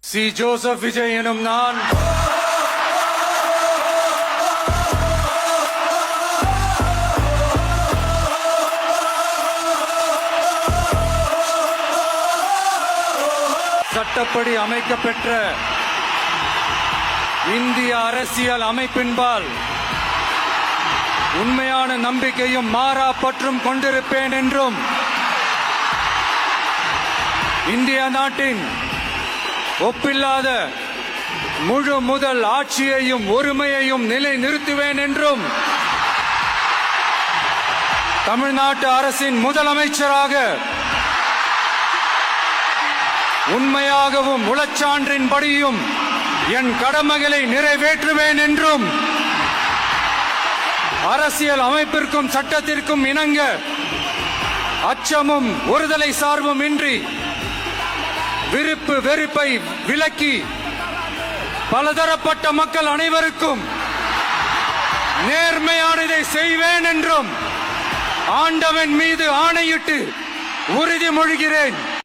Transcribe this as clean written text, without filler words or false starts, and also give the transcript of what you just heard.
C. Joseph Vijay எனும் நான் சட்டப்படி அமைக்கப்பெற்ற இந்திய அரசியல் அமைப்பின்பால் உண்மையான நம்பிக்கையும் மாறா பற்றும் கொண்டிருப்பேன் என்றும் இந்திய நாட்டின் ஒப்பில்லாத முழு முதல் ஆட்சியையும் ஒருமையையும் நிலை நிறுத்துவேன் என்றும் தமிழ்நாட்டு அரசின் முதலமைச்சராக உண்மையாகவும் உளச்சான்றின்படியும் என் கடமைகளை நிறைவேற்றுவேன் என்றும் அரசியல் அமைப்பிற்கும் சட்டத்திற்கும் இணங்க அச்சமும் ஒருதலை சார்பும் இன்றி விருப்பு வெறுப்பை விலக்கி பலதரப்பட்ட மக்கள் அனைவருக்கும் நேர்மையானதை செய்வேன் என்றும் ஆண்டவன் மீது ஆணையிட்டு உறுதிமொழிகிறேன்.